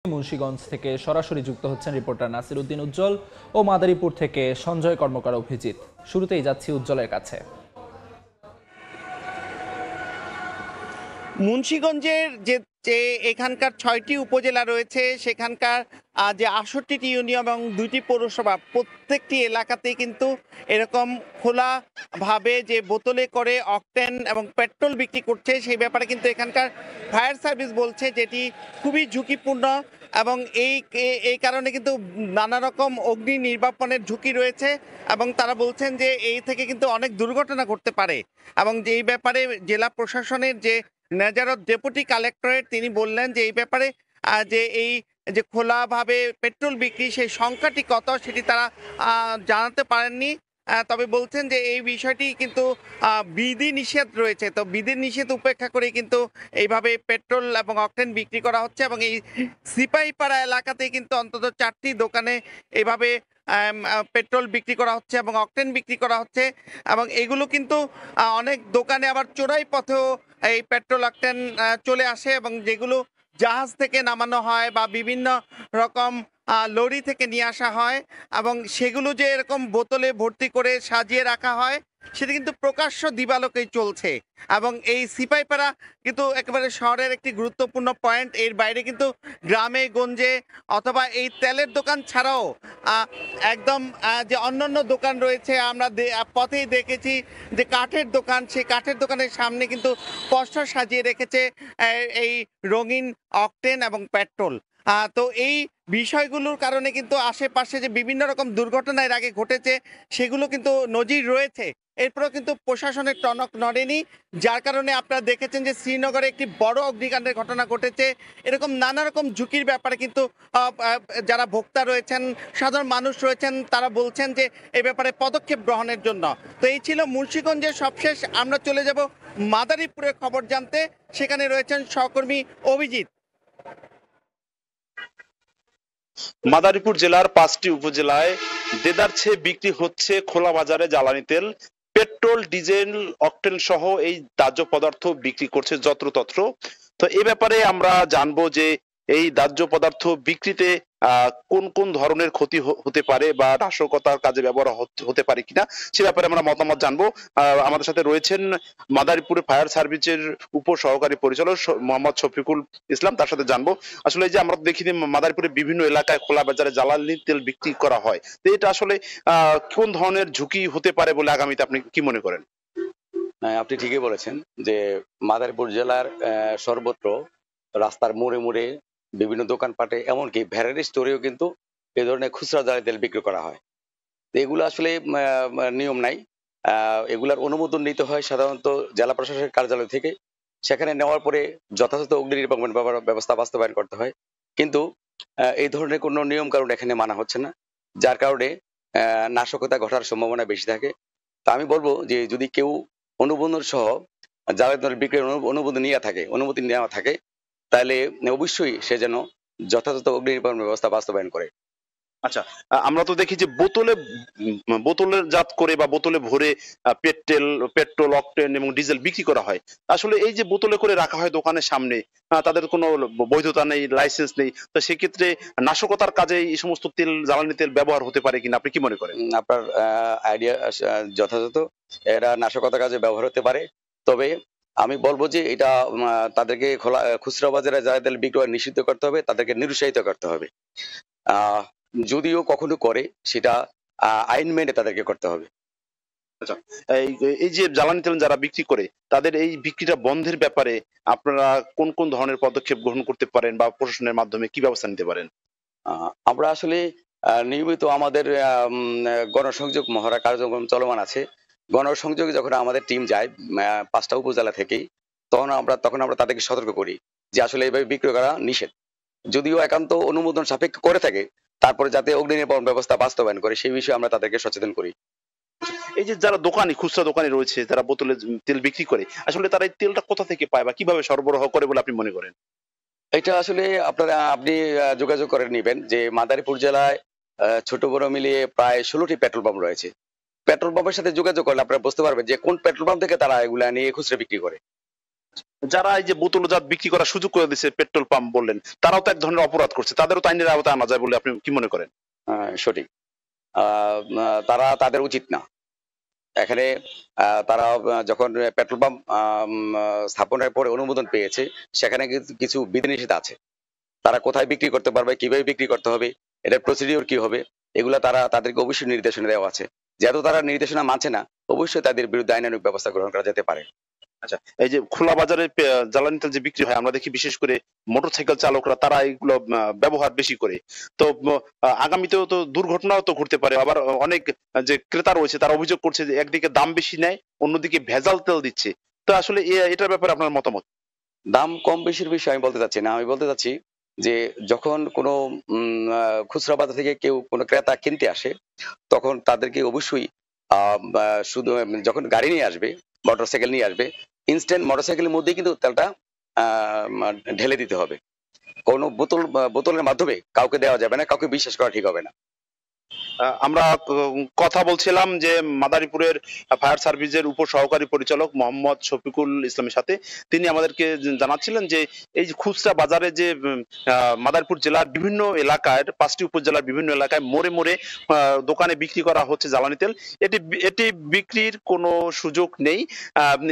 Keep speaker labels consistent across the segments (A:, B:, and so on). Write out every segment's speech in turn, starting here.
A: মুন্সিগঞ্জ থেকে সরাসরি যুক্ত হচ্ছেন রিপোর্টার নাসির উদ্দিন উজ্জ্বল ও মাদারীপুর থেকে সঞ্জয় কর্মকার অভিজিৎ। শুরুতেই যাচ্ছি উজ্জ্বলের কাছে।
B: মুন্সিগঞ্জের যে এখানকার ৬টি উপজেলা রয়েছে, সেখানকার যে ৬৮টি ইউনিয়ন এবং ২টি পৌরসভা, প্রত্যেকটি এলাকাতেই কিন্তু এরকম খোলাভাবে যে বোতলে করে অকটেন এবং পেট্রোল বিক্রি করছে, সেই ব্যাপারে কিন্তু এখানকার ফায়ার সার্ভিস বলছে যেটি খুবই ঝুঁকিপূর্ণ এবং এই কারণে কিন্তু নানা রকম অগ্নি নির্বাপনের ঝুঁকি রয়েছে এবং তারা বলছেন যে এই থেকে কিন্তু অনেক দুর্ঘটনা ঘটতে পারে এবং যে এই ব্যাপারে জেলা প্রশাসনের যে নেজারত ডেপুটি কালেক্টরেট তিনি বললেন যে এই ব্যাপারে যে এই যে খোলাভাবে পেট্রোল বিক্রি সেই সংখ্যাটি কত সেটি তারা জানাতে পারেননি। তবে বলছেন যে এই বিষয়টি কিন্তু বিধি নিষেধ রয়েছে, তো বিধি নিষেধ উপেক্ষা করে কিন্তু এইভাবে পেট্রোল এবং অকটেন বিক্রি করা হচ্ছে এবং এই সিপাহীপাড়া এলাকাতে কিন্তু অন্তত 4টি দোকানে এইভাবে পেট্রোল বিক্রি করা হচ্ছে এবং অকটেন বিক্রি করা হচ্ছে এবং এগুলো কিন্তু অনেক দোকানে আবার চোরাই পথেও এই পেট্রোল অকটেন চলে আসে এবং যেগুলো জাহাজ থেকে নামানো হয় বা বিভিন্ন রকম লরি থেকে নিয়ে আসা হয় এবং সেগুলো যে এরকম বোতলে ভর্তি করে সাজিয়ে রাখা হয় সেটা কিন্তু প্রকাশ্য দিবালোকেই চলছে এবং এই সিপাহীপাড়া কিন্তু একেবারে শহরের একটি গুরুত্বপূর্ণ পয়েন্ট। এর বাইরে কিন্তু গ্রামে গঞ্জে অথবা এই তেলের দোকান ছাড়াও একদম যে অন্যান্য দোকান রয়েছে, আমরা পথেই দেখেছি যে কাঠের দোকান, সেই কাঠের দোকানের সামনে কিন্তু পোস্টার সাজিয়ে রেখেছে এই রঙিন অকটেন এবং পেট্রোল। তো এই বিষয়গুলোর কারণে কিন্তু আশেপাশে যে বিভিন্ন রকম দুর্ঘটনা এর আগে ঘটেছে সেগুলো কিন্তু নজির রয়েছে, এরপরেও কিন্তু প্রশাসনের টনক নড়েনি, যার কারণে আপনারা দেখেছেন যে শ্রীনগরে একটি বড় অগ্নিকাণ্ডের ঘটনা ঘটেছে। এরকম নানা রকম ঝুঁকির ব্যাপারে কিন্তু যারা ভোক্তা রয়েছেন, সাধারণ মানুষ রয়েছেন, তারা বলছেন যে এই ব্যাপারে পদক্ষেপ গ্রহণের জন্য। তো এই ছিল মুন্সিগঞ্জের সবশেষ। আমরা চলে যাব মাদারীপুরের খবর জানতে, সেখানে রয়েছেন সহকর্মী অভিজিৎ।
C: মাদারীপুর জেলার 5টি উপজেলায় দেদারছে বিক্রি হচ্ছে খোলা বাজারে জ্বালানি তেল, পেট্রোল, ডিজেল, অকটেন সহ এই দাহ্য পদার্থ বিক্রি করছে যত্রতত্র। তো এই ব্যাপারে আমরা জানবো যে এই দাহ্য পদার্থ বিক্রিতে কোন কোন ধরনের ক্ষতি হতে পারে বা নাশকতার কাজে ব্যবহার হতে পারে কিনা সে ব্যাপারে আমরা মতামত জানবো। আমাদের সাথে রয়েছেন মাদারীপুরে ফায়ার সার্ভিসের উপ সহকারী পরিচালক মোহাম্মদ শফিকুল ইসলাম, তার সাথে জানবো আসলে এই যে আমরা দেখি মাদারীপুরে বিভিন্ন এলাকায় খোলা বাজারে জ্বালানি তেল বিক্রি করা হয়, তো এটা আসলে কোন ধরনের ঝুঁকি হতে পারে বলে আগামীতে আপনি কি মনে করেন?
D: আপনি ঠিকই বলেছেন যে মাদারীপুর জেলার সর্বত্র রাস্তার মোড়ে মোড়ে বিভিন্ন দোকানপাটে এমনকি ভ্যারাইটি স্টোরেও কিন্তু এই ধরনের খুচরা জ্বালানি তেল বিক্রি করা হয়। তো এগুলো আসলে নিয়ম নাই। এগুলার অনুমোদন নিতে হয় সাধারণত জেলা প্রশাসনের কার্যালয় থেকে। সেখানে নেওয়ার পরে যথাযথ অগ্নি নির্বাপন ব্যবস্থা বাস্তবায়ন করতে হয়, কিন্তু এই ধরনের কোনো নিয়ম কানুন এখানে মানা হচ্ছে না, যার কারণে নাশকতা ঘটার সম্ভাবনা বেশি থাকে। তা আমি বলবো যে যদি কেউ অনুমোদন সহ জ্বালানি তেল বিক্রির অনুমতি নেওয়া থাকে, তাহলে অবশ্যই সে যেন যথাযথ অগ্নি নির্বাপন ব্যবস্থা বাস্তবায়ন করে।
C: আচ্ছা, আমরা তো দেখি যে বোতলের জাত করে বা বোতলে ভরে পেট্রোল, অকটেন এবং ডিজেল বিক্রি করা হয়। আসলে এই যে বোতলে করে রাখা হয় দোকানের সামনে, তাদের কোনো বৈধতা নেই, লাইসেন্স নেই, তো সেক্ষেত্রে নাশকতার কাজে এই সমস্ত জ্বালানি তেল ব্যবহার হতে পারে কিনা আপনি কি মনে করেন?
D: আপনার আইডিয়া যথাযথ, এরা নাশকতার কাজে ব্যবহার হতে পারে। তবে আমি বলবো যে এটা তাদেরকে খুচরা বাজারে যারা তেল বিক্রয় নিষিদ্ধ করতে হবে, তাদেরকে নিরুৎসাহিত করতে হবে। যদিও কখনো করে সেটা আইন মেনে তাদেরকে করতে হবে।
C: আচ্ছা, এই যে জ্বালানি তেল যারা বিক্রি করে তাদের এই বিক্রিটা বন্ধের ব্যাপারে আপনারা কোন কোন ধরনের পদক্ষেপ গ্রহণ করতে পারেন বা প্রশাসনের মাধ্যমে কি ব্যবস্থা নিতে পারেন?
D: আমরা আসলে নিয়মিত আমাদের গণসংযোগ মহড়া কার্যক্রম চলমান আছে। গণসংযোগে যখন আমাদের টিম যায় 5টা উপজেলা থেকেই, তখন আমরা তাদেরকে সতর্ক করি যে আসলে এইভাবে বিক্রি করা নিষেধ। যদিও একান্ত অনুমোদন সাপেক্ষ করে থাকে, তারপরে যাতে অগ্নি নির্বাপন ব্যবস্থা বাস্তবায়ন করে সেই বিষয়ে আমরা তাদেরকে সচেতন করি।
C: এই যে যারা খুচরা দোকানি রয়েছে, যারা বোতলে তেল বিক্রি করে, আসলে তারা এই তেলটা কোথা থেকে পায় বা কিভাবে সরবরাহ করে বলে আপনি মনে করেন?
D: এটা আসলে আপনি যোগাযোগ করে নেবেন যে মাদারীপুর জেলায় ছোট বড় মিলিয়ে প্রায় 16টি পেট্রোল পাম্প রয়েছে। পেট্রোল পাম্পের সাথে যোগাযোগ করলে আপনারা বুঝতে পারবেন যে কোন পেট্রোল পাম্প থেকে তারা এগুলা নিয়ে খুচরা বিক্রি করে।
C: যারা এই যে বোতলজাত বিক্রি করার সুযোগ করে দিচ্ছে পেট্রোল পাম্প বললেন, তারাও তো এক ধরনের অপরাধ করছে, তাদেরও তো আইনের আওতায় আনা যায় বলে আপনি কি মনে করেন?
D: সঠিক। তারা তাদের উচিত না এখানে। তারা যখন পেট্রোল পাম্প স্থাপনের পরে অনুমোদন পেয়েছে, সেখানে কিছু বিধিনিষেধ আছে। তারা কোথায় বিক্রি করতে পারবে, কিভাবে বিক্রি করতে হবে, এটার প্রসিডিওর কি হবে, এগুলা তাদেরকে অবশ্যই নির্দেশনা দেওয়া আছে। যেহেতু তারা নির্দেশনা মানছে না, অবশ্যই তাদের বিরুদ্ধে আইনানুগ ব্যবস্থা গ্রহণ করা যেতে পারে।
C: আচ্ছা, এই যে খোলা বাজারে জ্বালানি তেল যে বিক্রি হয়, আমরা দেখি বিশেষ করে মোটরসাইকেল চালকরা তারা এগুলো ব্যবহার বেশি করে। তো আগামীতেও তো দুর্ঘটনাও তো ঘটতে পারে। আবার অনেক যে ক্রেতা রয়েছে তারা অভিযোগ করছে যে একদিকে দাম বেশি নেয়, অন্যদিকে ভেজাল তেল দিচ্ছে। তো আসলে এটার ব্যাপারে আপনার মতামত?
D: দাম কম বেশির বিষয়ে আমি বলতে চাচ্ছি না। আমি বলতে চাচ্ছি যে যখন কোনো খুচরা বাজার থেকে কেউ কোনো ক্রেতা কিনতে আসে, তখন তাদেরকে অবশ্যই শুধু যখন গাড়ি নিয়ে আসবে, মোটরসাইকেল নিয়ে আসবে, ইনস্ট্যান্ট মোটরসাইকেলের মধ্যেই কিন্তু তেলটা ঢেলে দিতে হবে। কোনো বোতলের মাধ্যমে কাউকে দেওয়া যাবে না, কাউকে বিশ্বাস করা ঠিক হবে না।
C: আমরা কথা বলছিলাম যে মাদারীপুরের ফায়ার সার্ভিসের উপ সহকারী পরিচালক মোহাম্মদ শফিকুল ইসলামের সাথে। তিনি আমাদেরকে জানাচ্ছিলেন যে এই যে খুচরা বাজারে যে মাদারীপুর জেলার বিভিন্ন এলাকায়, 5টি উপজেলার বিভিন্ন এলাকায় মোড়ে মোড়ে দোকানে বিক্রি করা হচ্ছে জ্বালানি তেল। এটি বিক্রির কোনো সুযোগ নেই।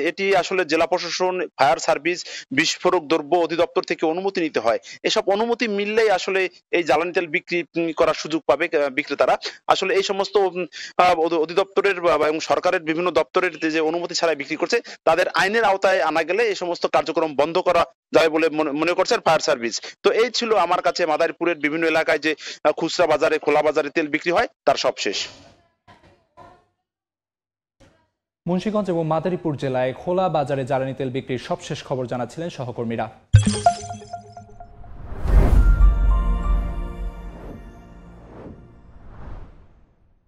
C: এটি আসলে জেলা প্রশাসন, ফায়ার সার্ভিস, বিস্ফোরক দ্রব্য অধিদপ্তর থেকে অনুমতি নিতে হয়। এসব অনুমতি মিললেই আসলে এই জ্বালানি তেল বিক্রি করার সুযোগ পাবে বিক্রেতারা। আসলে এই সমস্ত অধিদপ্তরের এবং সরকারের বিভিন্ন দপ্তরের যে অনুমতি ছাড়াই বিক্রি করছে, তাদের আইনের আওতায় আনা গেলে এই সমস্ত কার্যক্রম বন্ধ করা যায় বলে মনে করছেন ফায়ার সার্ভিস। তো এই ছিল আমার কাছে মাদারীপুরের বিভিন্ন এলাকায় যে খুচরা বাজারে, খোলা বাজারে তেল বিক্রি হয় তার সব শেষ।
A: মুন্সিগঞ্জ এবং মাদারীপুর জেলায় খোলা বাজারে জ্বালানি তেল বিক্রির সবশেষ খবর জানাচ্ছিলেন সহকর্মীরা।